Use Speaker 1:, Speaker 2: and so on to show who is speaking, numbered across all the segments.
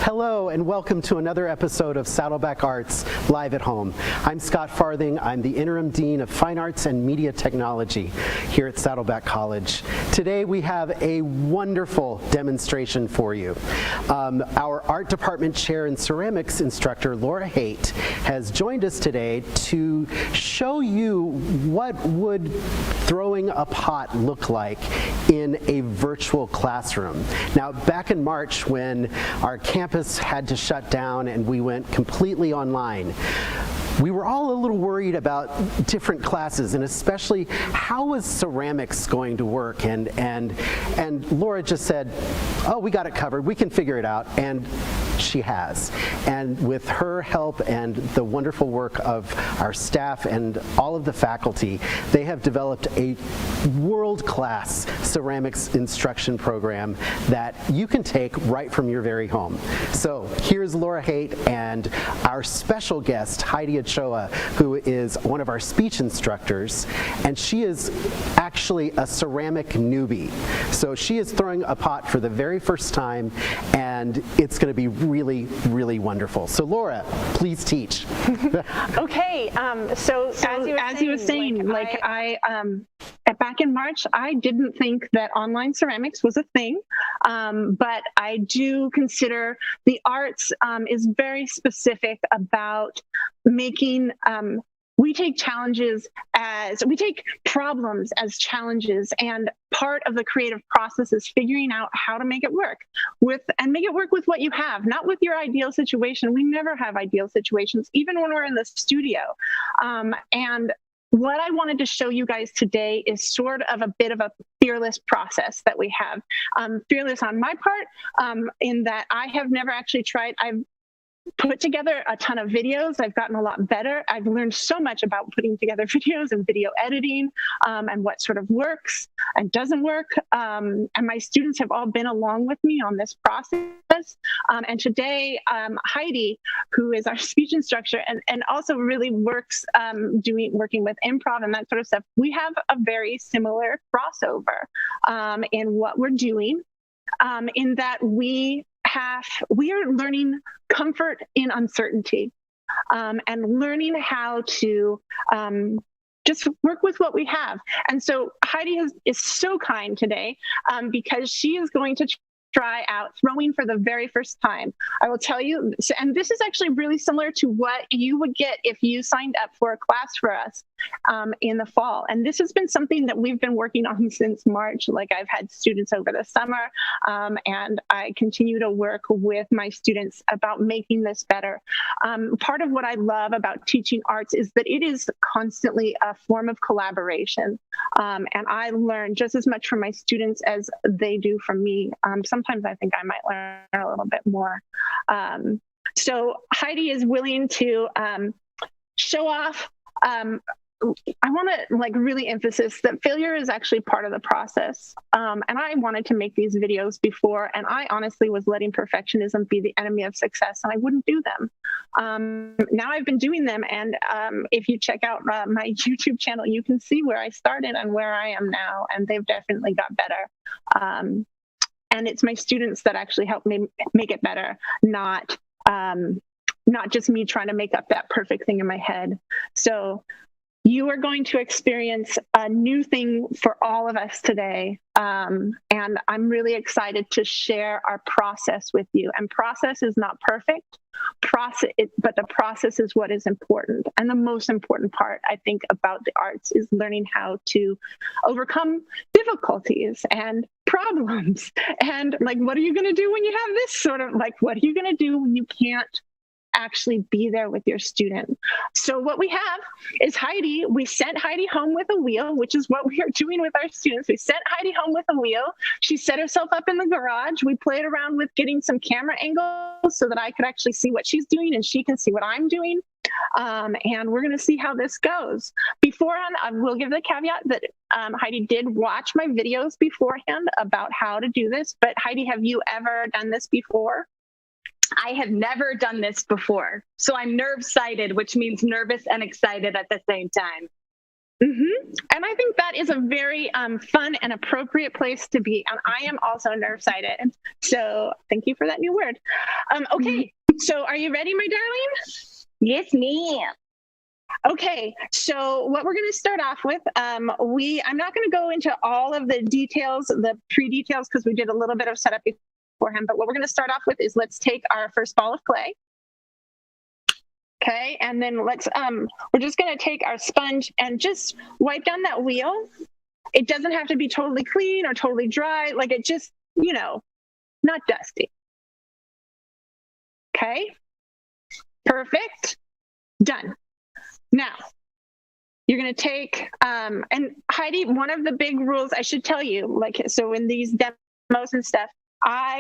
Speaker 1: Hello and welcome to another episode of Saddleback Arts Live at Home. I'm Scott Farthing. I'm the Interim Dean of Fine Arts and Media Technology here at Saddleback College. Today we have a wonderful demonstration for you. Our Art Department Chair and Ceramics Instructor, Laura Haight, has joined us today to show you what would throwing a pot look like in a virtual classroom. Now, back in March when our campus had to shut down and we went completely online, we were all a little worried about different classes, and especially how was ceramics going to work, and Laura just said, oh, we got it covered, we can figure it out, and she has. And with her help and the wonderful work of our staff and all of the faculty, they have developed a world-class ceramics instruction program that you can take right from your very home. So here's Laura Haight and our special guest, Heidi, who is one of our speech instructors, and she is actually a ceramic newbie. So she is throwing a pot for the very first time, and it's going to be really, really wonderful. So Laura, please teach.
Speaker 2: Okay, so as you were saying, back in March, I didn't think that online ceramics was a thing, but I do consider the arts is very specific about making, we take problems as challenges, and part of the creative process is figuring out how to make it work with what you have, not with your ideal situation. We never have ideal situations, even when we're in the studio. And what I wanted to show you guys today is sort of a bit of a fearless process that we have. Fearless on my part, in that I have never actually tried. I've put together a ton of videos. I've gotten a lot better. I've learned so much about putting together videos and video editing, and what sort of works and doesn't work. And my students have all been along with me on this process. And today, Heidi, who is our speech instructor and also really works working with improv and that sort of stuff, we have a very similar crossover in what we're doing, in that we are learning comfort in uncertainty, and learning how to just work with what we have. And so Heidi is so kind today, because she is going to try out throwing for the very first time. I will tell you, and this is actually really similar to what you would get if you signed up for a class for us in the fall. And this has been something that we've been working on since March. Like, I've had students over the summer, and I continue to work with my students about making this better. Part of what I love about teaching arts is that it is constantly a form of collaboration. And I learn just as much from my students as they do from me. Sometimes I think I might learn a little bit more. So Heidi is willing to show off. I want to really emphasize that failure is actually part of the process. And I wanted to make these videos before, and I honestly was letting perfectionism be the enemy of success, and I wouldn't do them. Now I've been doing them, and if you check out my YouTube channel, you can see where I started and where I am now, and they've definitely got better. And it's my students that actually help me make it better, not just me trying to make up that perfect thing in my head. So you are going to experience a new thing for all of us today. And I'm really excited to share our process with you. And process is not perfect, but the process is what is important. And the most important part, I think, about the arts is learning how to overcome difficulties and problems. And what are you going to do when you have this sort of, what are you going to do when you can't actually be there with your student. So what we have is Heidi. We sent Heidi home with a wheel, which is what we are doing with our students. We sent Heidi home with a wheel. She set herself up in the garage. We played around with getting some camera angles so that I could actually see what she's doing and she can see what I'm doing. And we're going to see how this goes. Beforehand, I will give the caveat that Heidi did watch my videos beforehand about how to do this. But Heidi, have you ever done this before?
Speaker 3: I have never done this before. So I'm nerve-sighted, which means nervous and excited at the same time.
Speaker 2: Mm-hmm. And I think that is a very fun and appropriate place to be. And I am also nerve-sighted. So thank you for that new word. Okay, so are you ready, my darling?
Speaker 3: Yes, ma'am.
Speaker 2: Okay, so what we're going to start off with, I'm not going to go into all of the details, the pre-details, because we did a little bit of setup beforehand, but what we're going to start off with is let's take our first ball of clay. Okay, and then we're just going to take our sponge and just wipe down that wheel. It doesn't have to be totally clean or totally dry, like it just, not dusty. Okay, perfect, done. Now, you're going to take, and Heidi, one of the big rules I should tell you, so in these demos and stuff, I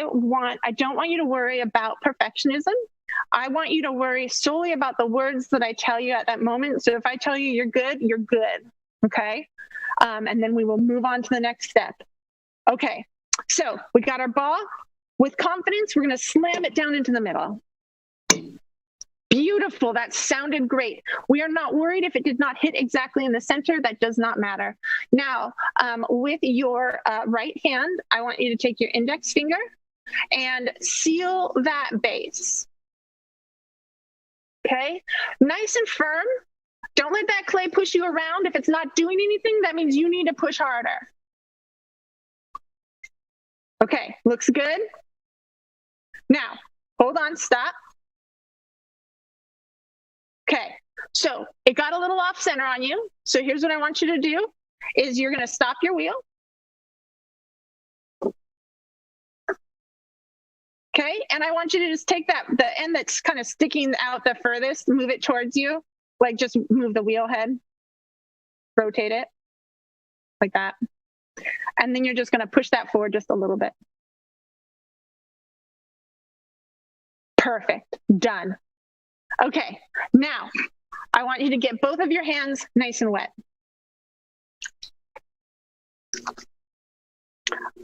Speaker 2: don't want you to worry about perfectionism. I want you to worry solely about the words that I tell you at that moment. So if I tell you you're good, you're good. Okay. And then we will move on to the next step. Okay. So we got our ball. With confidence, we're going to slam it down into the middle. Beautiful. That sounded great. We are not worried if it did not hit exactly in the center. That does not matter. Now, with your right hand, I want you to take your index finger and seal that base. Okay, nice and firm. Don't let that clay push you around. If it's not doing anything, that means you need to push harder. Okay, looks good. Now, hold on, stop. Okay, so it got a little off center on you. So here's what I want you to do is you're going to stop your wheel. Okay, and I want you to just take the end that's kind of sticking out the furthest, move it towards you, like just move the wheel head, rotate it like that. And then you're just going to push that forward just a little bit. Perfect, done. Okay, now I want you to get both of your hands nice and wet.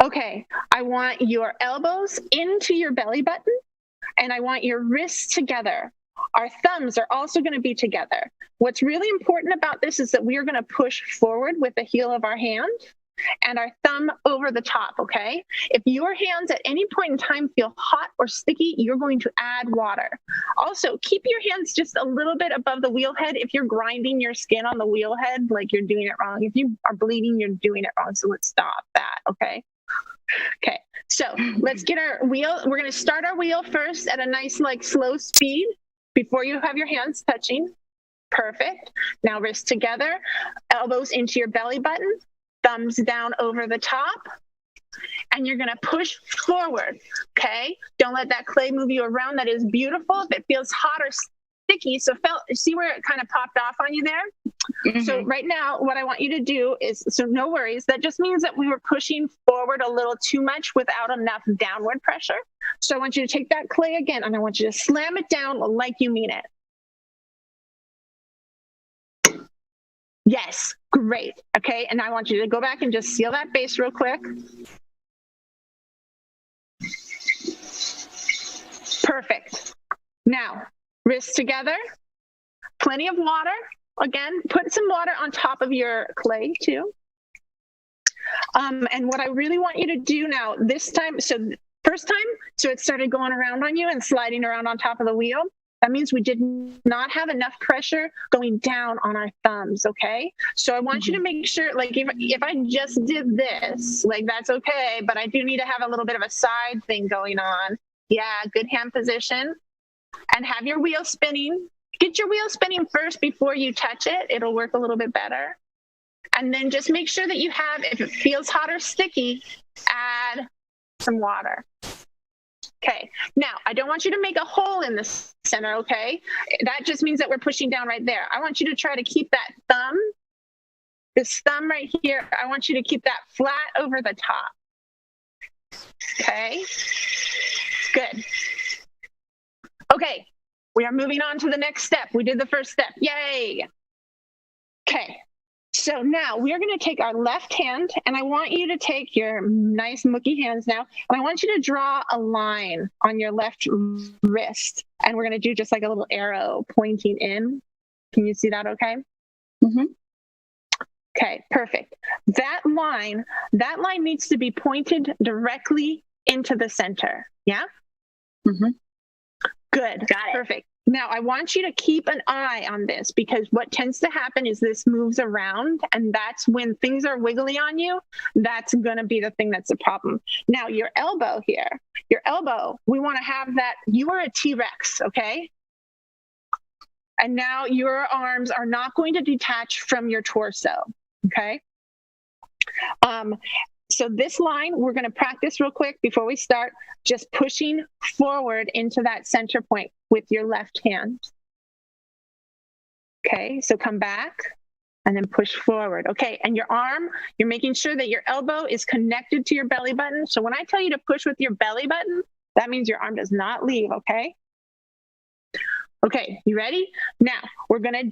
Speaker 2: Okay, I want your elbows into your belly button and I want your wrists together. Our thumbs are also going to be together. What's really important about this is that we are going to push forward with the heel of our hand and our thumb over the top, okay? If your hands at any point in time feel hot or sticky, you're going to add water. Also, keep your hands just a little bit above the wheel head. If you're grinding your skin on the wheel head, like you're doing it wrong. If you are bleeding, you're doing it wrong. So let's stop that, okay? Okay, so let's get our wheel. We're going to start our wheel first at a nice, slow speed before you have your hands touching. Perfect. Now wrists together, elbows into your belly button, thumbs down over the top, and you're going to push forward, okay? Don't let that clay move you around. That is beautiful. If it feels hot or sticky, so see where it kind of popped off on you there? Mm-hmm. So right now, what I want you to do is, so no worries, that just means that we were pushing forward a little too much without enough downward pressure. So I want you to take that clay again, and I want you to slam it down like you mean it. Yes, great. Okay, and I want you to go back and just seal that base real quick. Perfect. Now, wrists together, plenty of water. Again, put some water on top of your clay too. And what I really want you to do now, this time, so first time, so it started going around on you and sliding around on top of the wheel. That means we did not have enough pressure going down on our thumbs, okay? So I want you to make sure, if I just did this, that's okay, but I do need to have a little bit of a side thing going on. Yeah, good hand position. And have your wheel spinning. Get your wheel spinning first before you touch it. It'll work a little bit better. And then just make sure that you have, if it feels hot or sticky, add some water. Okay, now I don't want you to make a hole in the center, okay? That just means that we're pushing down right there. I want you to try to keep that thumb, this thumb right here, I want you to keep that flat over the top. Okay, good. Okay, we are moving on to the next step. We did the first step, yay. Okay, so now we are gonna take our left hand, and I want you to take your nice mookie hands now, and I want you to draw a line on your left wrist. And we're gonna do just like a little arrow pointing in. Can you see that okay?
Speaker 3: Mm-hmm.
Speaker 2: Okay, perfect. That line needs to be pointed directly into the center. Yeah?
Speaker 3: Mm-hmm.
Speaker 2: Good.
Speaker 3: Got it.
Speaker 2: Perfect. Now, I want you to keep an eye on this, because what tends to happen is this moves around, and that's when things are wiggly on you. That's going to be the thing that's the problem. Now, your elbow here, we want to have that. You are a T-Rex, okay? And now your arms are not going to detach from your torso, okay? So this line, we're going to practice real quick before we start, just pushing forward into that center point with your left hand. Okay, so come back and then push forward. Okay, and your arm, you're making sure that your elbow is connected to your belly button. So when I tell you to push with your belly button, that means your arm does not leave, okay? Okay, you ready? Now, we're gonna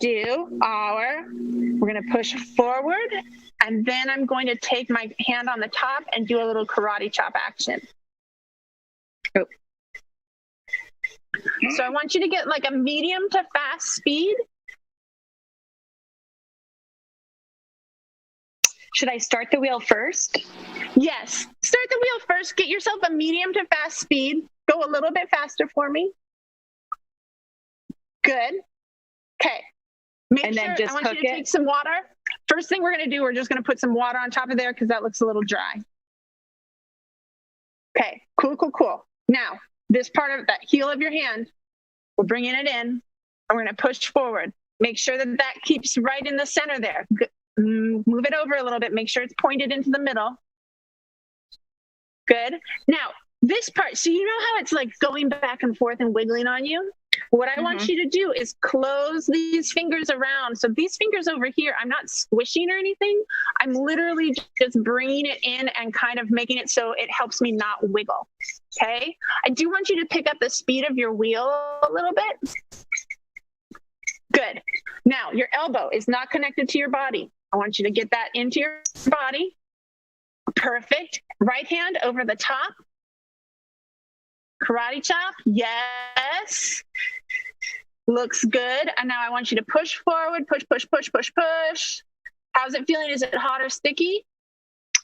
Speaker 2: push forward, and then I'm going to take my hand on the top and do a little karate chop action. Oh. So I want you to get like a medium to fast speed.
Speaker 3: Should I start the wheel first?
Speaker 2: Yes, start the wheel first. Get yourself a medium to fast speed. Go a little bit faster for me. Good. Okay.
Speaker 3: And then just
Speaker 2: I want
Speaker 3: hook
Speaker 2: you to
Speaker 3: it?
Speaker 2: take some water. First thing we're going to do, we're just going to put some water on top of there because that looks a little dry. Okay. Cool, cool, cool. Now, this part of that heel of your hand, we're bringing it in, and we're going to push forward. Make sure that that keeps right in the center there. Good. Move it over a little bit. Make sure it's pointed into the middle. Good. Now, this part, so you know how it's like going back and forth and wiggling on you? What I want you to do is close these fingers around. So these fingers over here, I'm not squishing or anything. I'm literally just bringing it in and kind of making it so it helps me not wiggle. Okay? I do want you to pick up the speed of your wheel a little bit. Good. Now, your elbow is not connected to your body. I want you to get that into your body. Perfect. Right hand over the top. Karate chop. Yes. Looks good. And now I want you to push forward. Push, push, push, push, push. How's it feeling? Is it hot or sticky?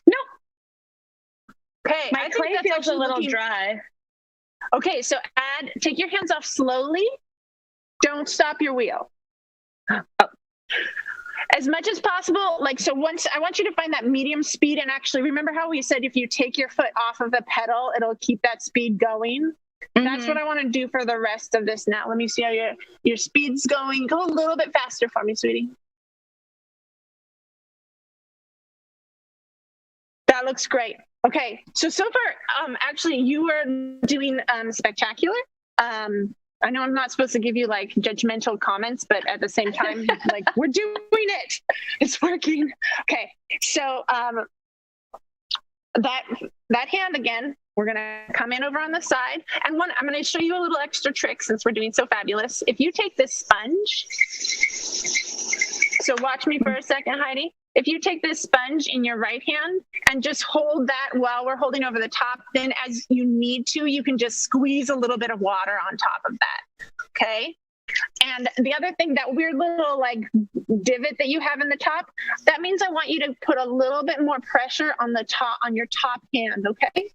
Speaker 2: No. Okay.
Speaker 3: My clay feels a little dry.
Speaker 2: Okay, so take your hands off slowly. Don't stop your wheel. Oh. As much as possible, once I want you to find that medium speed, and actually remember how we said if you take your foot off of the pedal, it'll keep that speed going. That's what I want to do for the rest of this now. Let me see how your speed's going. Go a little bit faster for me, sweetie. That looks great. Okay, so far, actually, you are doing spectacular. I know I'm not supposed to give you like judgmental comments, but at the same time, like we're doing it. It's working. Okay, so that hand again, we're gonna come in over on the side, and I'm gonna show you a little extra trick since we're doing so fabulous. If you take this sponge, so watch me for a second, Heidi. If you take this sponge in your right hand and just hold that while we're holding over the top, then as you need to, you can just squeeze a little bit of water on top of that, okay? And the other thing, that weird little like divot that you have in the top, that means I want you to put a little bit more pressure on the top, on your top hand, okay?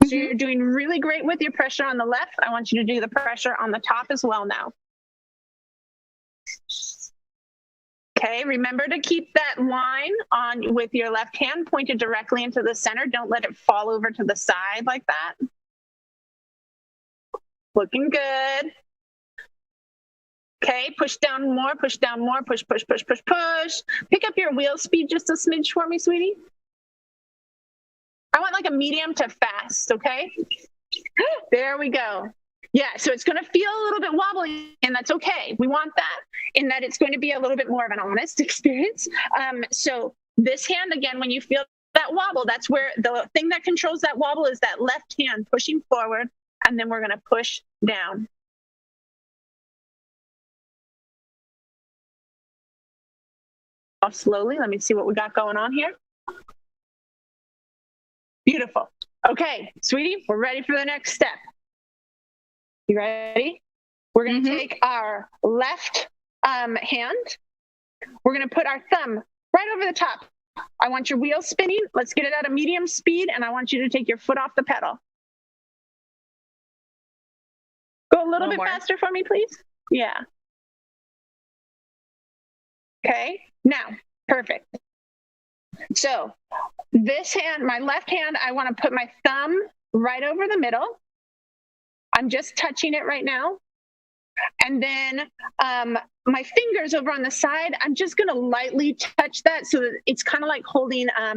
Speaker 2: So you're doing really great with your pressure on the left. I want you to do the pressure on the top as well now. Okay, remember to keep that line on with your left hand pointed directly into the center. Don't let it fall over to the side like that. Looking good. Okay, push down more, push down more, push, push, push, push, push. Pick up your wheel speed just a smidge for me, sweetie. I want like a medium to fast, okay? There we go. Yeah, so it's going to feel a little bit wobbly, and that's okay. We want that, in that it's going to be a little bit more of an honest experience. So this hand, again, when you feel that wobble, that's where the thing that controls that wobble is that left hand pushing forward, and then we're going to push down. Off slowly. Let me see what we got going on here. Beautiful. Okay, sweetie, we're ready for the next step. You ready? We're going to take our left hand. We're going to put our thumb right over the top. I want your wheel spinning. Let's get it at a medium speed, and I want you to take your foot off the pedal. Go a little bit faster for me, please. Yeah. Okay, now, perfect. So this hand, my left hand, I want to put my thumb right over the middle. I'm just touching it right now. And then my fingers over on the side, I'm just going to lightly touch that so that it's kind of like holding a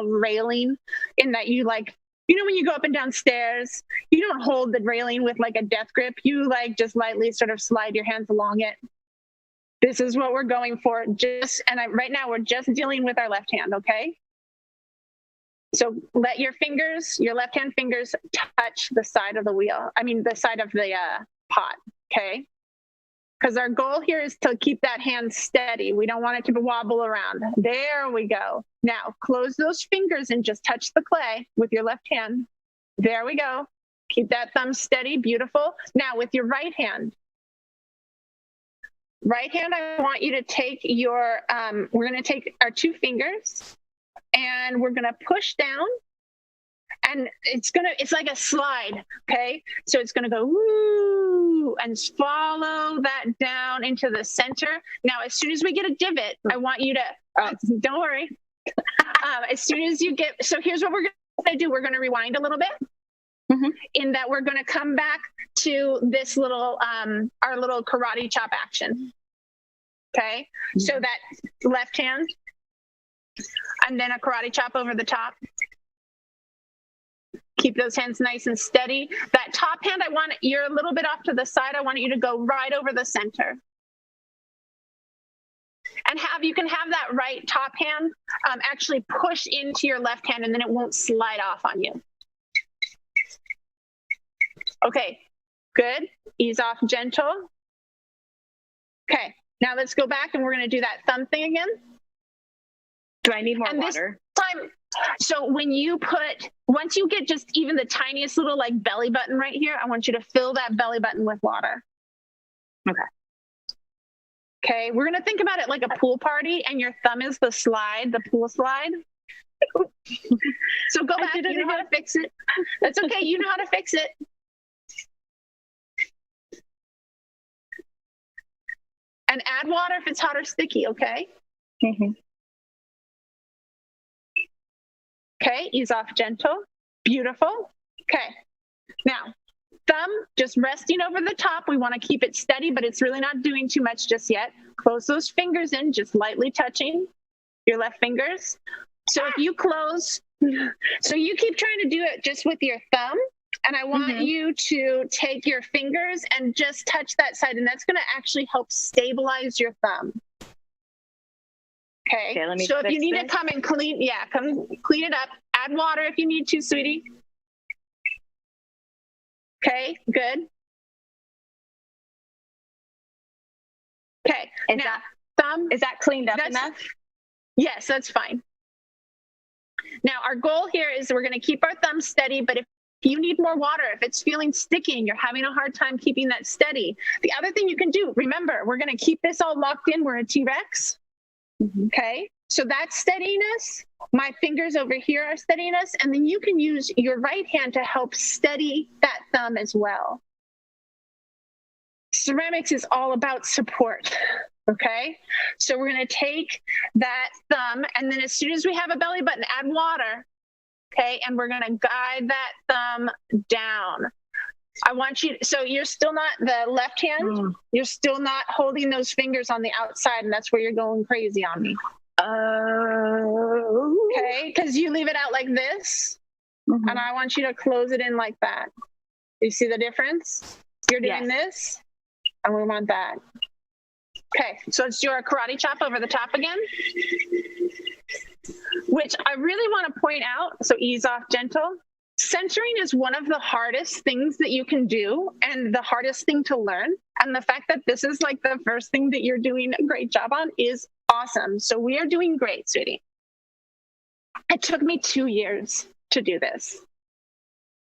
Speaker 2: railing, in that you like, you know, when you go up and down stairs, you don't hold the railing with like a death grip. You like just lightly sort of slide your hands along it. This is what we're going for. Right now we're just dealing with our left hand, okay? So let your fingers, your left hand fingers, touch the side of the wheel. I mean, the side of the pot, okay? Because our goal here is to keep that hand steady. We don't want it to wobble around. There we go. Now close those fingers and just touch the clay with your left hand. There we go. Keep that thumb steady, beautiful. Now with your right hand, I want you to take your, we're going to take our two fingers and we're going to push down, and it's like a slide. Okay. So it's going to go woo and follow that down into the center. Now, as soon as we get a divot, I want you to, don't worry. As soon as you get, so here's what we're going to do. We're going to rewind a little bit. In that we're going to come back to this little, our little karate chop action. Okay. So that left hand, and then a karate chop over the top. Keep those hands nice and steady. That top hand, you're a little bit off to the side. I want you to go right over the center. And you can have that right top hand actually push into your left hand, and then it won't slide off on you. Okay, good. Ease off gentle. Okay, now let's go back and we're going to do that thumb thing again.
Speaker 3: Do I need more water?
Speaker 2: This time, so once you get just even the tiniest little like belly button right here, I want you to fill that belly button with water. Okay. Okay, we're going to think about it like a pool party, and your thumb is the slide, the pool slide. So go back, you know how to fix it. That's okay, you know how to fix it. And add water if it's hot or sticky, okay? Okay, ease off gentle. Beautiful. Okay, now thumb just resting over the top. We want to keep it steady, but it's really not doing too much just yet. Close those fingers in, just lightly touching your left fingers. So if you close, so you keep trying to do it just with your thumb, and I want you to take your fingers and just touch that side, and that's going to actually help stabilize your thumb. Okay, let me so if you need to come and clean, come clean it up. Add water if you need to, sweetie. Okay, good. Okay,
Speaker 3: is that cleaned up enough?
Speaker 2: Yes, that's fine. Now our goal here is we're going to keep our thumb steady, but if you need more water, if it's feeling sticky and you're having a hard time keeping that steady, the other thing you can do, remember, we're going to keep this all locked in. We're a T-Rex. Okay, so that's steadiness. My fingers over here are steadiness, and then you can use your right hand to help steady that thumb as well. Ceramics is all about support. Okay, so we're going to take that thumb, and then as soon as we have a belly button, add water. Okay, and we're going to guide that thumb down. I want you, so you're still not, the left hand, you're still not holding those fingers on the outside, and that's where you're going crazy on me. Okay, because you leave it out like this, and I want you to close it in like that. You see the difference? You're doing this, and we want that. Okay, so let's do our karate chop over the top again, which I really want to point out. So ease off, gentle. Centering is one of the hardest things that you can do and the hardest thing to learn. And the fact that this is like the first thing that you're doing a great job on is awesome. So we are doing great, sweetie. It took me 2 years to do this.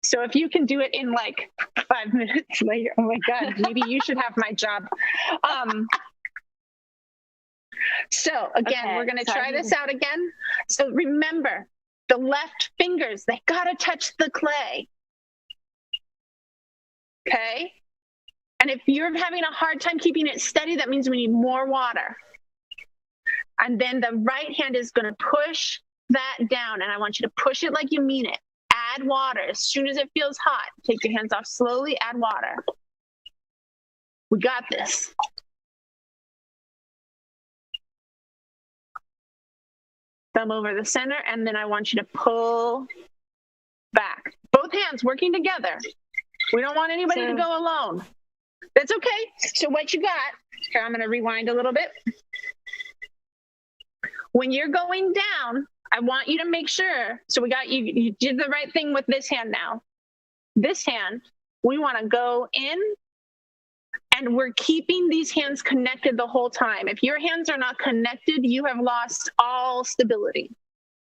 Speaker 2: So if you can do it in like 5 minutes later, oh my God, maybe you should have my job. So again, we're going to try this out again. So remember, the left fingers, they got to touch the clay. Okay? And if you're having a hard time keeping it steady, that means we need more water. And then the right hand is going to push that down. And I want you to push it like you mean it. Add water. As soon as it feels hot, take your hands off slowly, add water. We got this. Thumb over the center, and then I want you to pull back. Both hands working together. We don't want anybody to go alone. That's okay. So what you got, here, I'm going to rewind a little bit. When you're going down, I want you to make sure, so we got you did the right thing with this hand now. This hand, we want to go in, and we're keeping these hands connected the whole time. If your hands are not connected, you have lost all stability.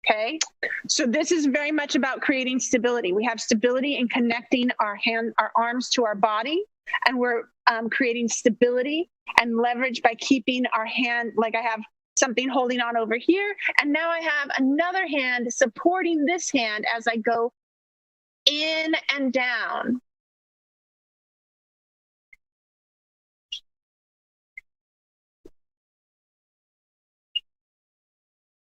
Speaker 2: Okay? So this is very much about creating stability. We have stability in connecting our arms to our body, and we're creating stability and leverage by keeping our hand, like I have something holding on over here, and now I have another hand supporting this hand as I go in and down.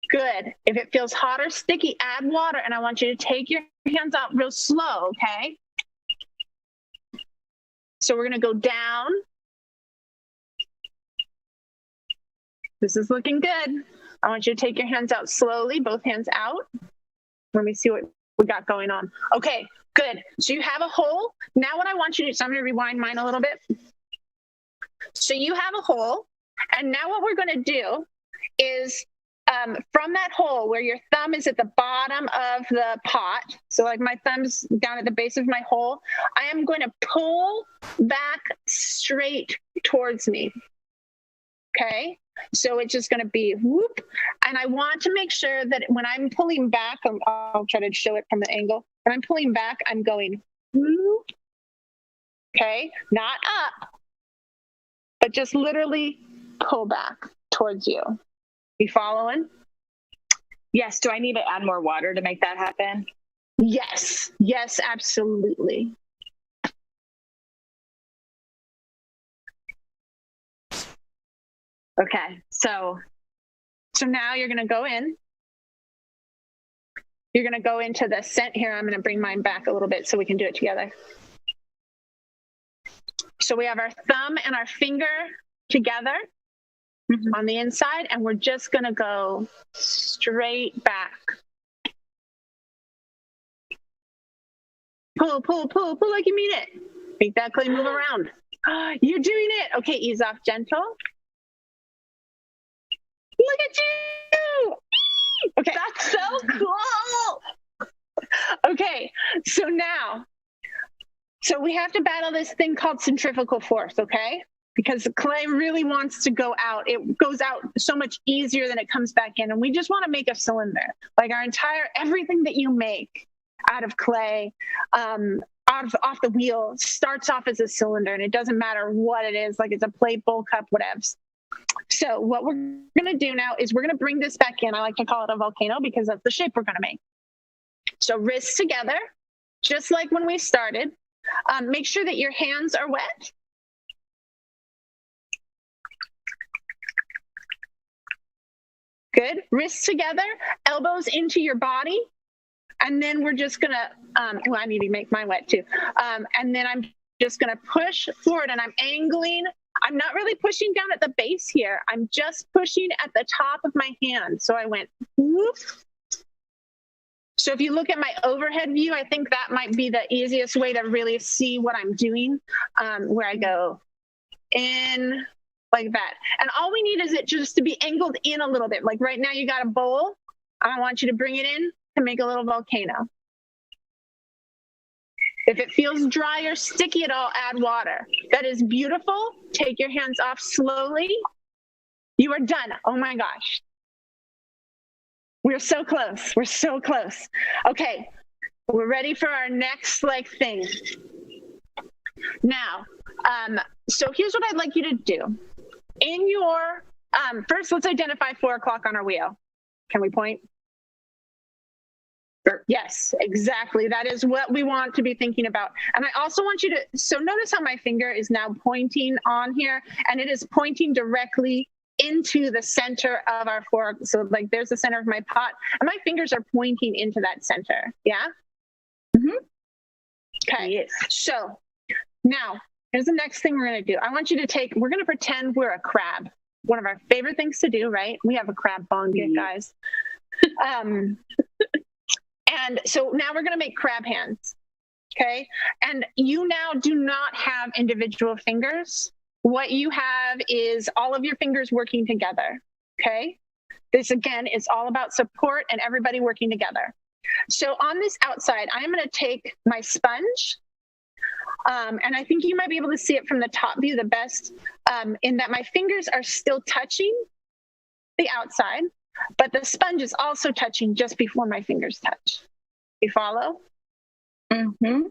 Speaker 2: Good. If it feels hot or sticky, add water, and I want you to take your hands out real slow, okay? So we're going to go down. This is looking good. I want you to take your hands out slowly, both hands out. Let me see what we got going on. Okay, good. So you have a hole. Now what I want you to do, so I'm going to rewind mine a little bit. So you have a hole, and now what we're going to do is from that hole where your thumb is at the bottom of the pot, so like my thumb's down at the base of my hole, I am going to pull back straight towards me. Okay? So it's just going to be whoop. And I want to make sure that when I'm pulling back, I'll try to show it from the angle. When I'm pulling back, I'm going whoop. Okay? Not up, but just literally pull back towards you. You following?
Speaker 3: Yes. Do I need to add more water to make that happen?
Speaker 2: Yes. Yes, absolutely.
Speaker 3: Okay. So
Speaker 2: now you're going to go in. You're going to go into the scent here. I'm going to bring mine back a little bit so we can do it together. So we have our thumb and our finger together on the inside, and we're just going to go straight back. Pull, pull, pull, pull like you mean it. Make that clay move around. You're doing it. Okay, ease off, gentle. Look at you. Okay.
Speaker 3: that's so cool.
Speaker 2: Okay, so now, we have to battle this thing called centrifugal force, okay? Because the clay really wants to go out. It goes out so much easier than it comes back in. And we just want to make a cylinder. Like everything that you make out of clay, off the wheel, starts off as a cylinder. And it doesn't matter what it is, like it's a plate, bowl, cup, whatevs. So what we're going to do now is we're going to bring this back in. I like to call it a volcano because that's the shape we're going to make. So wrists together, just like when we started. Make sure that your hands are wet. Good. Wrists together, elbows into your body. And then we're just going to, I need to make mine wet too. And then I'm just going to push forward, and I'm angling. I'm not really pushing down at the base here. I'm just pushing at the top of my hand. So I went whoop. So if you look at my overhead view, I think that might be the easiest way to really see what I'm doing, where I go in like that. And all we need is it just to be angled in a little bit. Like right now you got a bowl. I want you to bring it in to make a little volcano. If it feels dry or sticky at all, add water. That is beautiful. Take your hands off slowly. You are done. Oh my gosh. We're so close. We're so close. Okay. We're ready for our next thing. Now, so here's what I'd like you to do. In your, first let's identify 4 o'clock on our wheel. Can we point? Sure. Yes, exactly. That is what we want to be thinking about. And I also want you to, so notice how my finger is now pointing on here, and it is pointing directly into the center of our fork. So there's the center of my pot, and my fingers are pointing into that center. Yeah? Mm-hmm. Okay. Yes. So now, here's the next thing we're going to do. I want you to we're going to pretend we're a crab. One of our favorite things to do, right? We have a crab bong gig, guys. And so now we're going to make crab hands, okay? And you now do not have individual fingers. What you have is all of your fingers working together, okay? This, again, is all about support and everybody working together. So on this outside, I'm going to take my sponge, and I think you might be able to see it from the top view the best, in that my fingers are still touching the outside, but the sponge is also touching just before my fingers touch. You follow?
Speaker 3: Mm-hmm.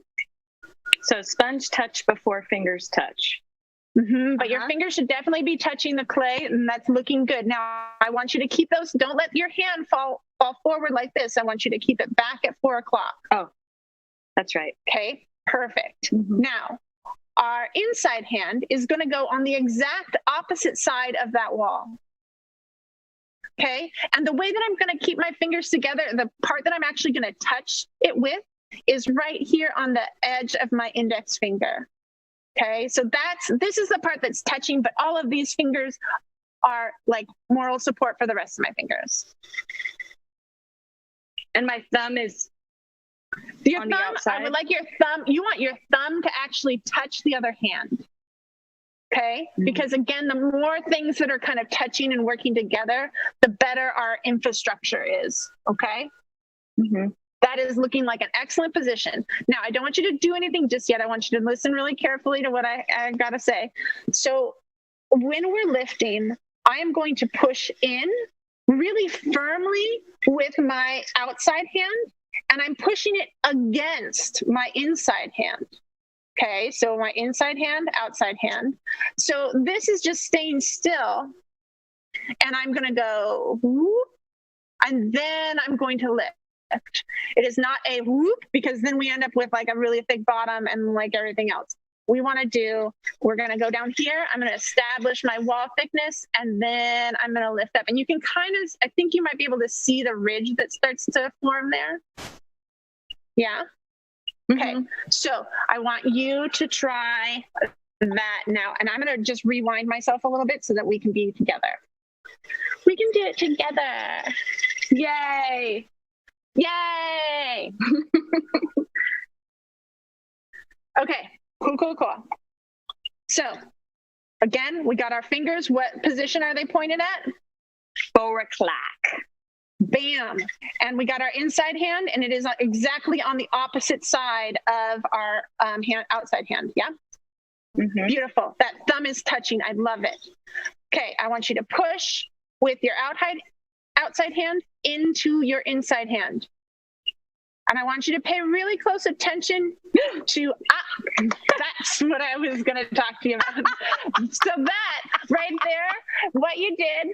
Speaker 3: So sponge touch before fingers touch.
Speaker 2: Mm-hmm. But your fingers should definitely be touching the clay, and that's looking good. Now, I want you to keep those. Don't let your hand fall forward like this. I want you to keep it back at 4 o'clock.
Speaker 3: Oh, that's right.
Speaker 2: Okay, perfect.
Speaker 3: Mm-hmm.
Speaker 2: Now, our inside hand is going to go on the exact opposite side of that wall. Okay, and the way that I'm going to keep my fingers together, the part that I'm actually going to touch it with is right here on the edge of my index finger. Okay, so this is the part that's touching, but all of these fingers are moral support for the rest of my fingers.
Speaker 3: And my thumb is
Speaker 2: your
Speaker 3: on
Speaker 2: thumb,
Speaker 3: the outside.
Speaker 2: I would like your thumb, you want your thumb to actually touch the other hand. Okay, because again, the more things that are kind of touching and working together, the better our infrastructure is. Okay.
Speaker 3: Mm-hmm.
Speaker 2: That is looking like an excellent position. Now, I don't want you to do anything just yet. I want you to listen really carefully to what I got to say. So when we're lifting, I am going to push in really firmly with my outside hand, and I'm pushing it against my inside hand. Okay, so my inside hand, outside hand. So this is just staying still, and I'm going to go whoop, and then I'm going to lift. It is not a whoop, because then we end up with a really thick bottom and everything else. We're going to go down here. I'm going to establish my wall thickness, and then I'm going to lift up. And you can I think you might be able to see the ridge that starts to form there. Yeah. Okay. Mm-hmm. So I want you to try that now. And I'm going to just rewind myself a little bit so that we can be together. We can do it together. Yay. Yay! Okay, cool. So, again, we got our fingers. What position are they pointed at?
Speaker 3: 4 o'clock.
Speaker 2: Bam! And we got our inside hand, and it is exactly on the opposite side of our outside hand. Yeah?
Speaker 3: Mm-hmm.
Speaker 2: Beautiful. That thumb is touching. I love it. Okay, I want you to push with your outside hand into your inside hand. And I want you to pay really close attention to, that's what I was going to talk to you about. So that right there, what you did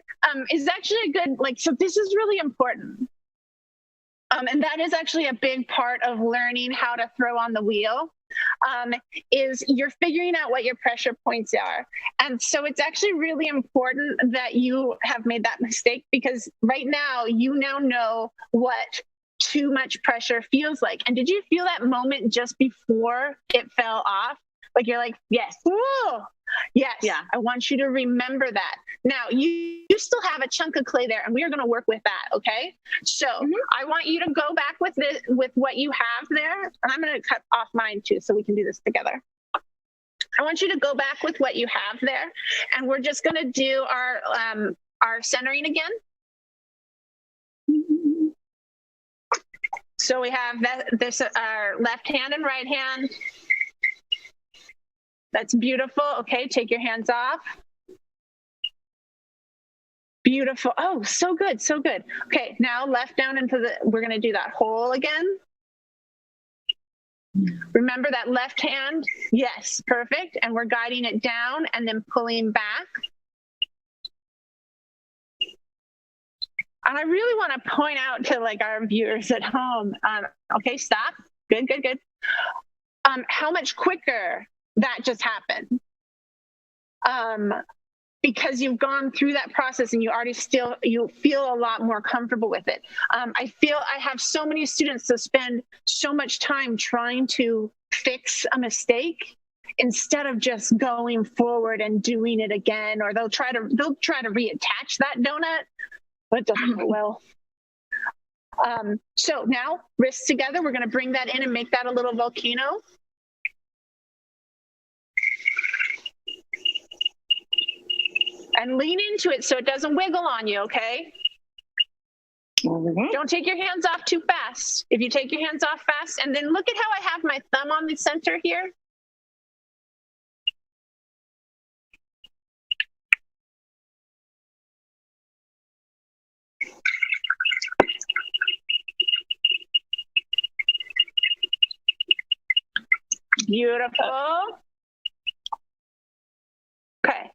Speaker 2: is actually a good, so this is really important. And that is actually a big part of learning how to throw on the wheel, is you're figuring out what your pressure points are. And so it's actually really important that you have made that mistake, because right now you now know what too much pressure feels like. And did you feel that moment just before it fell off? You're like, yes. Whoa. Yes.
Speaker 3: Yeah.
Speaker 2: I want you to remember that. Now, you still have a chunk of clay there, and we are going to work with that, okay? So I want you to go back with what you have there, and I'm going to cut off mine too so we can do this together. I want you to go back with what you have there, and we're just going to do our centering again. So we have this our left hand and right hand. That's beautiful. Okay, take your hands off. Beautiful. Oh, so good, so good. Okay, now left down into we're going to do that hole again. Remember that left hand? Yes, perfect. And we're guiding it down and then pulling back. And I really want to point out to like our viewers at home. Okay, stop. Good, good, good. How much quicker that just happened. Because you've gone through that process and you feel a lot more comfortable with it. I feel I have so many students that spend so much time trying to fix a mistake instead of just going forward and doing it again, or they'll try to reattach that donut, but it doesn't go well. So now wrists together, we're going to bring that in and make that a little volcano. And lean into it so it doesn't wiggle on you, okay? Don't take your hands off too fast. If you take your hands off fast, and then look at how I have my thumb on the center here. Beautiful. Okay.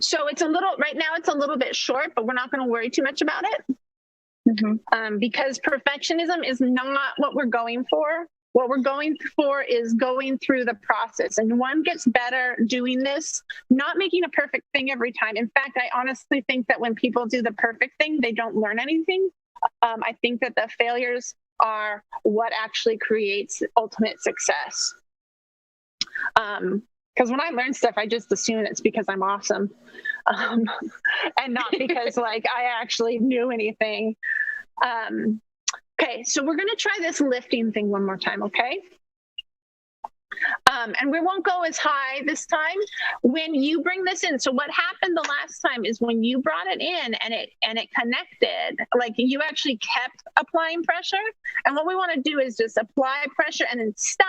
Speaker 2: So it's right now it's a little bit short, but we're not going to worry too much about it. Because perfectionism is not what we're going for. What we're going for is going through the process. And one gets better doing this, not making a perfect thing every time. In fact, I honestly think that when people do the perfect thing, they don't learn anything. I think that the failures are what actually creates ultimate success. Because when I learn stuff, I just assume it's because I'm awesome, and not because like I actually knew anything. Okay, so we're going to try this lifting thing one more time, okay? And we won't go as high this time. When you bring this in, so what happened the last time is when you brought it in and it connected, like you actually kept applying pressure. And what we want to do is just apply pressure and then stop.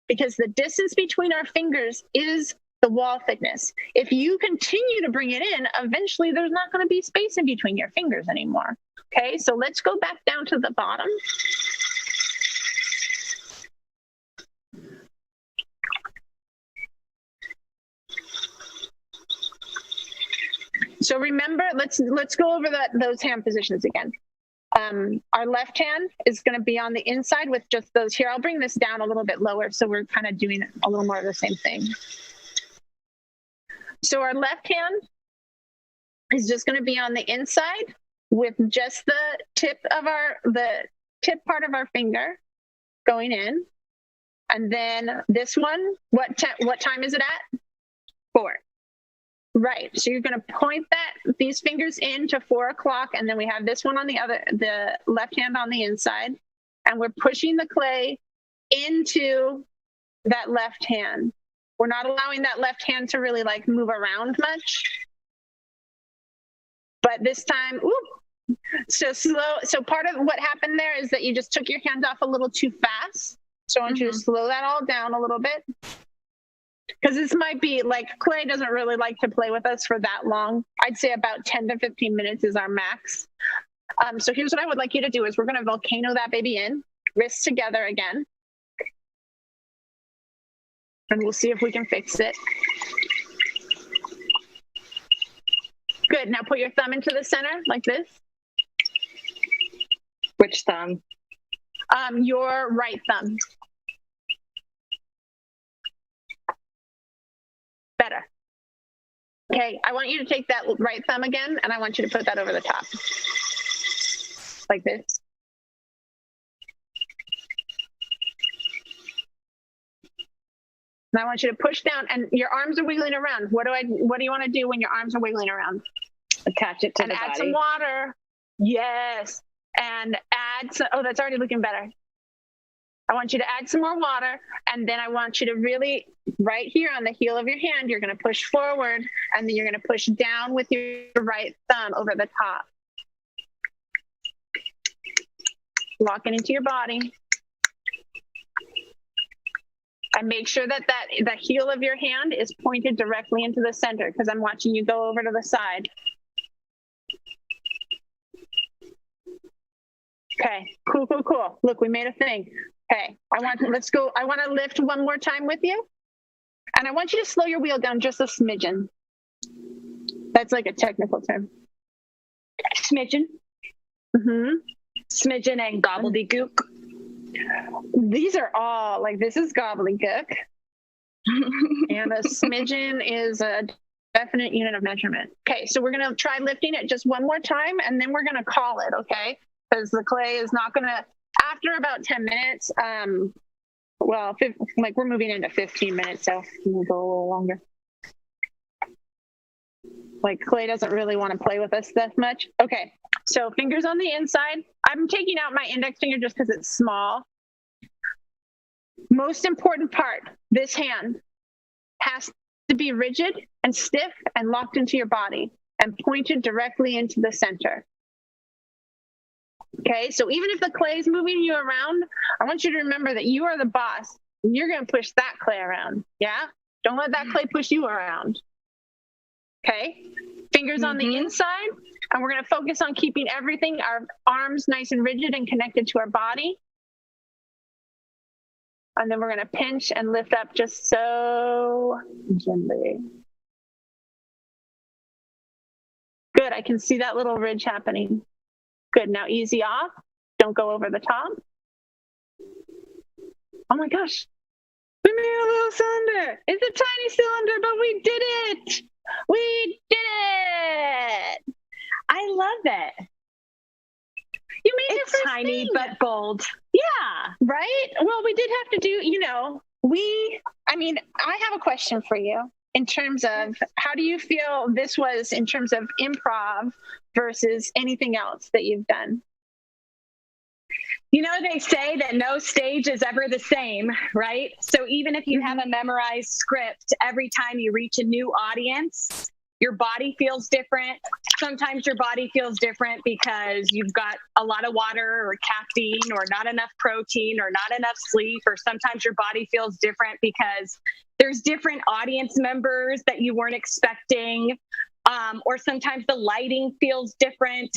Speaker 2: Because the distance between our fingers is the wall thickness. If you continue to bring it in, eventually there's not going to be space in between your fingers anymore. Okay, so let's go back down to the bottom. So remember, let's go over those hand positions again. Our left hand is going to be on the inside with just those here. I'll bring this down a little bit lower so we're kind of doing a little more of the same thing. So our left hand is just going to be on the inside with just the tip part of our finger going in. And then this one, what time is it at? 4. Right. So you're going to point these fingers into 4 o'clock, and then we have this one on the left hand on the inside, and we're pushing the clay into that left hand. We're not allowing that left hand to really like move around much. But this time, ooh, so slow. So part of what happened there is that you just took your hand off a little too fast. So I want you to slow that all down a little bit. Because this might be like clay doesn't really like to play with us for that long. I'd say about 10 to 15 minutes is our max. So here's what I would like you to do is we're going to volcano that baby in, wrists together again. And we'll see if we can fix it. Good. Now put your thumb into the center like this.
Speaker 3: Which thumb?
Speaker 2: Your right thumb. Better. Okay, I want you to take that right thumb again, and I want you to put that over the top. Like this. And I want you to push down, and your arms are wiggling around. What do you want to do when your arms are wiggling around?
Speaker 3: Attach it to
Speaker 2: and
Speaker 3: the
Speaker 2: add
Speaker 3: body.
Speaker 2: some water. Yes. And add some, oh, that's already looking better. I want you to add some more water, and then I want you to really, right here on the heel of your hand, you're going to push forward, and then you're going to push down with your right thumb over the top. Lock it into your body. And make sure that the heel of your hand is pointed directly into the center, because I'm watching you go over to the side. Okay, cool, cool, cool. Look, we made a thing. Okay, let's go. I want to lift one more time with you. And I want you to slow your wheel down just a smidgen. That's like a technical term.
Speaker 3: Smidgen.
Speaker 2: Mm-hmm.
Speaker 3: Smidgen and gobbledygook.
Speaker 2: These are all, like, this is gobbledygook. And a smidgen is a definite unit of measurement. Okay, so we're going to try lifting it just one more time, and then we're going to call it, okay? Because the clay is not going to, after about 10 minutes, we're moving into 15 minutes, so we'll go a little longer. Like, clay doesn't really want to play with us that much. Okay, so fingers on the inside. I'm taking out my index finger just because it's small. Most important part, this hand has to be rigid and stiff and locked into your body and pointed directly into the center. Okay, so even if the clay is moving you around, I want you to remember that you are the boss. And you're going to push that clay around. Yeah? Don't let that clay push you around. Okay? Fingers on the inside. And we're going to focus on keeping everything, our arms nice and rigid and connected to our body. And then we're going to pinch and lift up just so gently. Good. I can see that little ridge happening. Good. Now easy off. Don't go over the top. Oh my gosh. We made a little cylinder. It's a tiny cylinder, but we did it. We did it.
Speaker 3: I love it.
Speaker 2: You made
Speaker 3: It's tiny but bold.
Speaker 2: Yeah, right? Well, we did have to do, I have a question for you in terms of how do you feel this was in terms of improv versus anything else that you've done?
Speaker 3: You know, they say that no stage is ever the same, right? So even if you have a memorized script, every time you reach a new audience, your body feels different. Sometimes your body feels different because you've got a lot of water or caffeine or not enough protein or not enough sleep, or sometimes your body feels different because there's different audience members that you weren't expecting. Or sometimes the lighting feels different.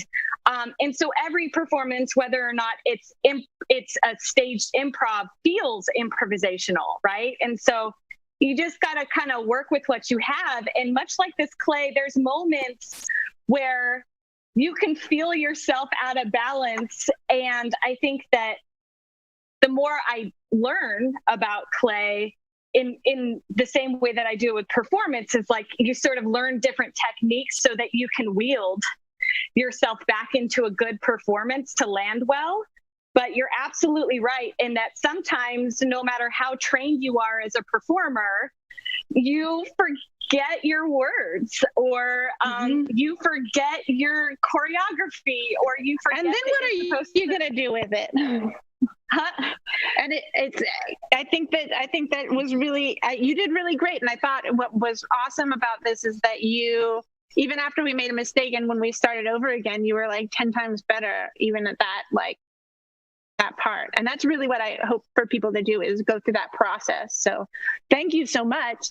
Speaker 3: And so every performance, whether or not it's a staged improv, feels improvisational, right? And so you just got to kind of work with what you have. And much like this clay, there's moments where you can feel yourself out of balance. And I think that the more I learn about clay, in the same way that I do with performance, is like you sort of learn different techniques so that you can wield yourself back into a good performance to land well. But you're absolutely right in that sometimes, no matter how trained you are as a performer, you forget your words, or you forget your choreography, or you forget.
Speaker 2: And then what are you going to do with it? Huh? And I think that was really, you did really great. And I thought what was awesome about this is that you, even after we made a mistake and when we started over again, you were like 10 times better, even at that, like that part. And that's really what I hope for people to do, is go through that process. So thank you so much.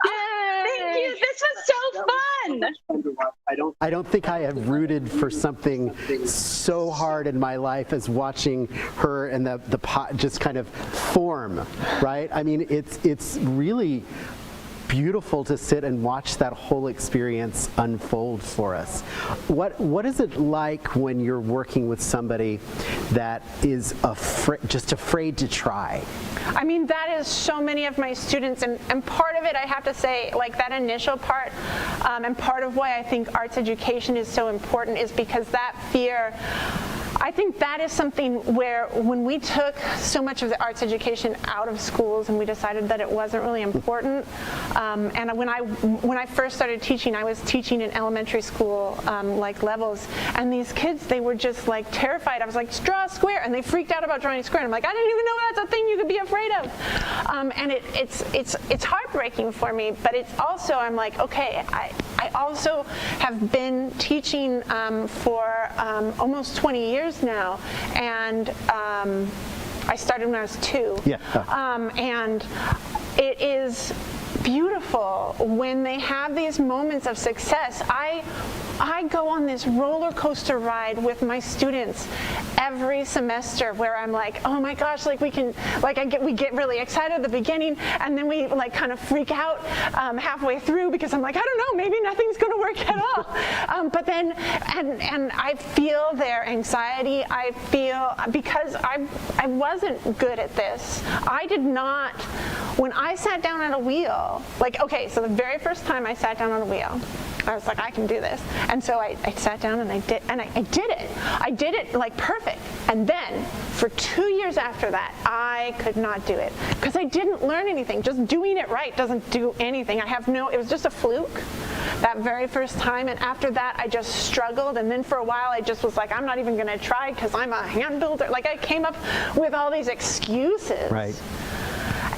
Speaker 3: Thank you. This was so fun.
Speaker 1: I don't think I have rooted for something so hard in my life as watching her and the pot just kind of form, right? I mean, it's really beautiful to sit and watch that whole experience unfold for us. What is it like when you're working with somebody that is just afraid to try?
Speaker 2: I mean, that is so many of my students, and part of it, I have to say, like that initial part, and part of why I think arts education is so important is because that fear, I think that is something where when we took so much of the arts education out of schools and we decided that it wasn't really important, and when I first started teaching, I was teaching in elementary school like levels, and these kids, they were just like terrified. I was like, draw a square, and they freaked out about drawing a square. And I'm like, I didn't even know that's a thing you could be afraid of. And it's heartbreaking for me, but it's also, I'm like, okay, I also have been teaching for almost 20 years now, and I started when I was 2.
Speaker 1: Yeah.
Speaker 2: And it is beautiful when they have these moments of success. I go on this roller coaster ride with my students every semester where I'm like, oh my gosh, like we get really excited at the beginning, and then we like kind of freak out halfway through because I'm like, I don't know, maybe nothing's going to work at all. But then, and I feel their anxiety. I feel, because I wasn't good at this. I did not, when I sat down at a wheel, like, okay, so the very first time I sat down on a wheel, I was like, I can do this. And so I sat down and I did it. I did it like perfect. And then for 2 years after that, I could not do it because I didn't learn anything. Just doing it right doesn't do anything. It was just a fluke that very first time. And after that, I just struggled. And then for a while, I just was like, I'm not even going to try because I'm a hand builder. Like, I came up with all these excuses.
Speaker 1: Right.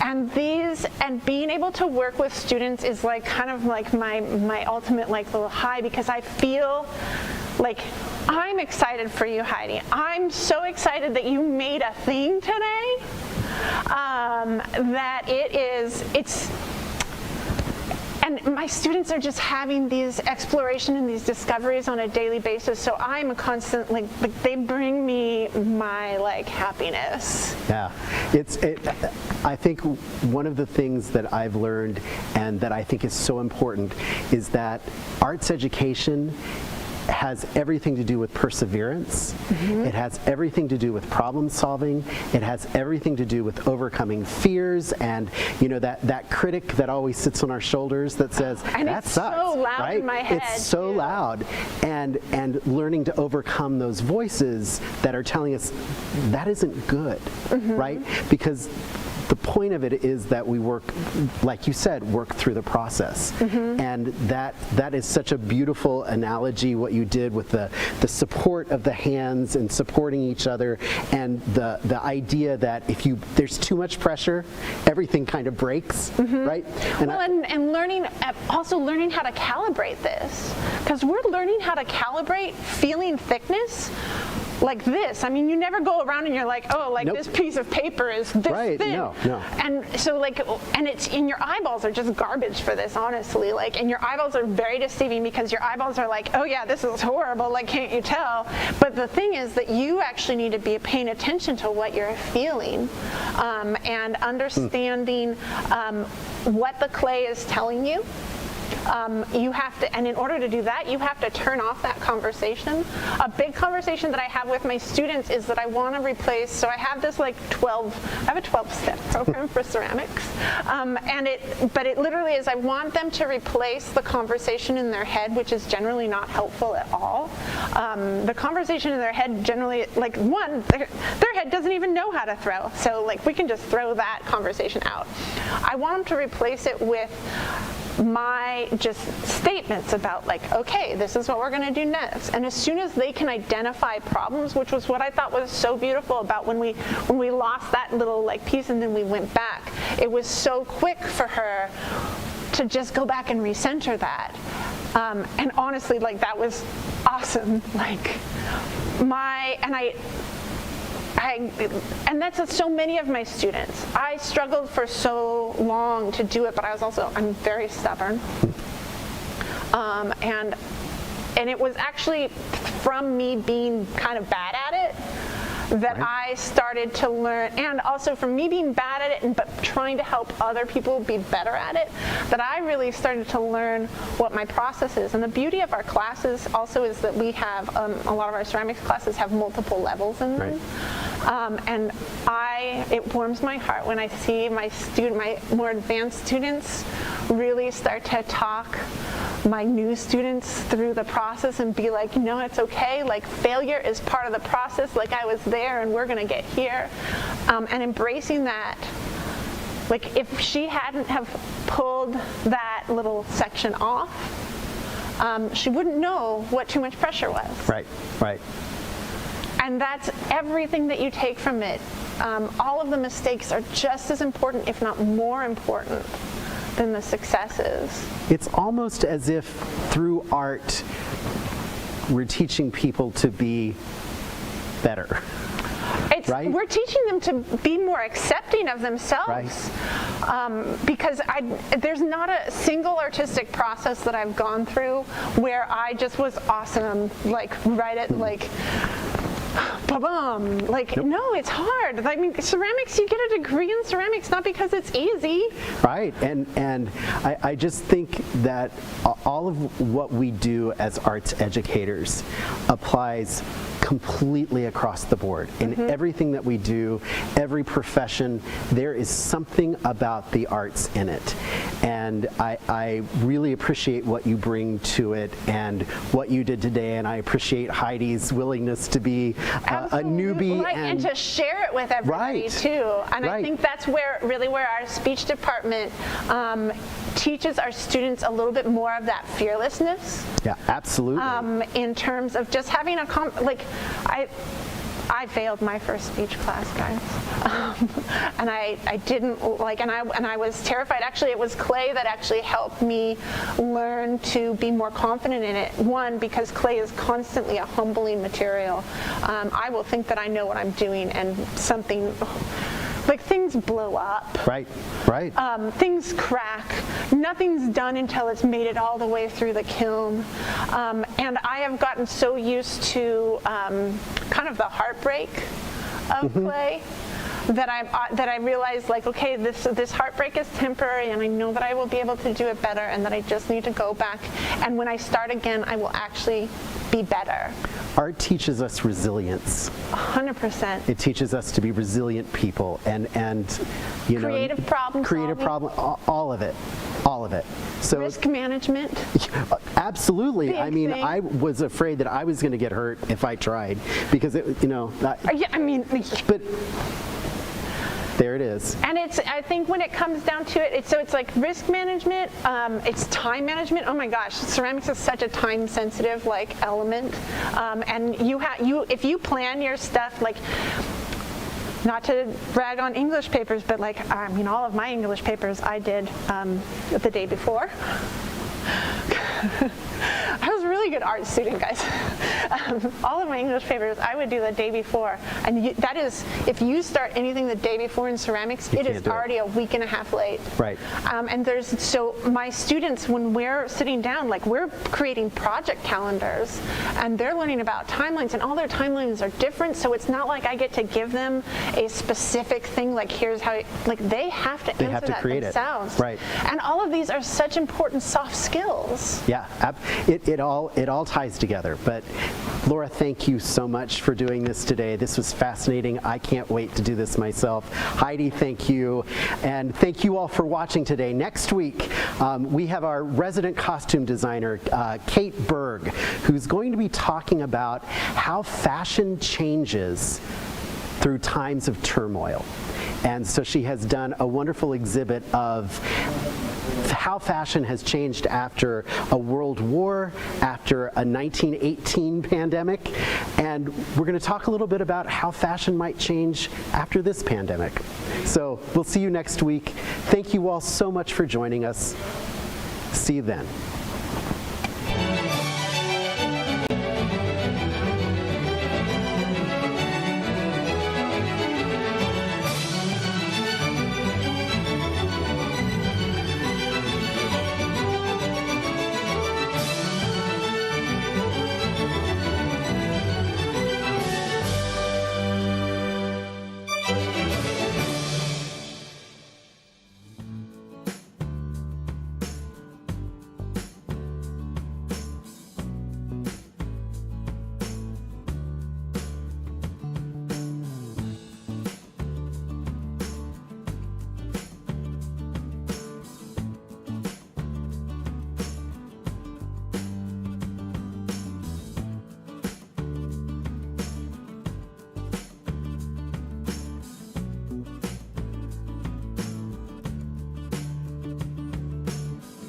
Speaker 2: And being able to work with students is like kind of like my ultimate like little high, because I feel like I'm excited for you, Heidi. I'm so excited that you made a thing today. That it's and my students are just having these exploration and these discoveries on a daily basis. So I'm a constant, like they bring me my like happiness.
Speaker 1: Yeah, I think one of the things that I've learned and that I think is so important is that arts education has everything to do with perseverance. Mm-hmm. It has everything to do with problem solving. It has everything to do with overcoming fears, and that critic that always sits on our shoulders that says,
Speaker 2: and
Speaker 1: that
Speaker 2: it's
Speaker 1: sucks,
Speaker 2: so loud
Speaker 1: right?
Speaker 2: in my head.
Speaker 1: It's so
Speaker 2: too.
Speaker 1: loud, and learning to overcome those voices that are telling us that isn't good, mm-hmm. right? Because the point of it is that we work, like you said, work through the process. Mm-hmm. And that is such a beautiful analogy, what you did with the support of the hands and supporting each other, and the idea that if there's too much pressure, everything kind of breaks, mm-hmm. right?
Speaker 2: And learning how to calibrate this, because we're learning how to calibrate feeling thickness like this. I mean, you never go around and you're like, oh, like nope. This piece of paper is this
Speaker 1: right.
Speaker 2: thin.
Speaker 1: No.
Speaker 2: And so and it's in your eyeballs are just garbage for this, honestly. And your eyeballs are very deceiving, because your eyeballs are like, oh yeah, this is horrible. Like, can't you tell? But the thing is that you actually need to be paying attention to what you're feeling, and understanding what the clay is telling you. You have to, and in order to do that, you have to turn off that conversation. A big conversation that I have with my students is that I want to replace, so I have this I have a 12-step program for ceramics, but it literally is, I want them to replace the conversation in their head, which is generally not helpful at all. The conversation in their head generally, their head doesn't even know how to throw, so we can just throw that conversation out. I want them to replace it with my just statements about okay, this is what we're going to do next. And as soon as they can identify problems, which was what I thought was so beautiful about when we lost that little piece and then we went back, it was so quick for her to just go back and recenter that. And honestly, that was awesome. And that's so many of my students. I struggled for so long to do it, but I'm very stubborn. And it was actually from me being kind of bad at it that right. I started to learn, and also from me being bad at it but trying to help other people be better at it, that I really started to learn what my process is. And the beauty of our classes also is that we have, a lot of our ceramics classes have multiple levels in them. Right. And it warms my heart when I see my more advanced students really start to talk my new students through the process and be like, no, it's okay. Like, failure is part of the process. Like, I was there and we're going to get here. And embracing that. Like, if she hadn't have pulled that little section off, she wouldn't know what too much pressure was.
Speaker 1: Right, right.
Speaker 2: And that's everything that you take from it. All of the mistakes are just as important, if not more important, than the successes.
Speaker 1: It's almost as if through art, we're teaching people to be better. Right?
Speaker 2: We're teaching them to be more accepting of themselves.
Speaker 1: Right.
Speaker 2: Because there's not a single artistic process that I've gone through where I just was awesome, like right at like, ba-bum. Like, nope. No, it's hard. I mean, ceramics, you get a degree in ceramics not because it's easy.
Speaker 1: Right, and I just think that all of what we do as arts educators applies completely across the board. In everything that we do, every profession, there is something about the arts in it. And I really appreciate what you bring to it and what you did today, and I appreciate Heidi's willingness to be a newbie.
Speaker 2: Right, and to share it with everybody too. And I think that's where our speech department teaches our students a little bit more of that fearlessness.
Speaker 1: Yeah, absolutely.
Speaker 2: In terms of just having I failed my first speech class, guys, and I didn't like, and I was terrified. Actually, it was clay that actually helped me learn to be more confident in it. One, because clay is constantly a humbling material. I will think that I know what I'm doing, and something. Like, things blow up.
Speaker 1: Right, right.
Speaker 2: Things crack. Nothing's done until it's made it all the way through the kiln. And I have gotten so used to kind of the heartbreak of clay that I realized, like, okay, this heartbreak is temporary, and I know that I will be able to do it better, and that I just need to go back. And when I start again, I will actually be better.
Speaker 1: Art teaches us resilience.
Speaker 2: 100%.
Speaker 1: It teaches us to be resilient people, and you know,
Speaker 2: creative problem,
Speaker 1: all of it. So
Speaker 2: risk management.
Speaker 1: Absolutely.
Speaker 2: Big
Speaker 1: I mean,
Speaker 2: thing.
Speaker 1: I was afraid that I was going to get hurt if I tried, because
Speaker 2: Yeah, I mean.
Speaker 1: But there it is.
Speaker 2: And I think when it comes down to it, it's like risk management, it's time management. Oh my gosh, ceramics is such a time sensitive like element. And if you plan your stuff, like, not to brag on English papers, but like, I mean, all of my English papers I did the day before. I was a really good art student, guys. All of my English papers I would do the day before, and that is, if you start anything the day before in ceramics, it is already a week and a half late.
Speaker 1: Right.
Speaker 2: And so my students, when we're sitting down, like, we're creating project calendars, and they're learning about timelines, and all their timelines are different. So it's not like I get to give them a specific thing, like, here's how. Like, they have to answer that themselves.
Speaker 1: Right.
Speaker 2: And all of these are such important soft skills.
Speaker 1: Yeah, it all ties together. But Laura, thank you so much for doing this today. This was fascinating. I can't wait to do this myself. Heidi, thank you. And thank you all for watching today. Next week, we have our resident costume designer, Kate Berg, who's going to be talking about how fashion changes through times of turmoil. And so she has done a wonderful exhibit of how fashion has changed after a world war, after a 1918 pandemic, and we're going to talk a little bit about how fashion might change after this pandemic. So we'll see you next week. Thank you all so much for joining us. See you then.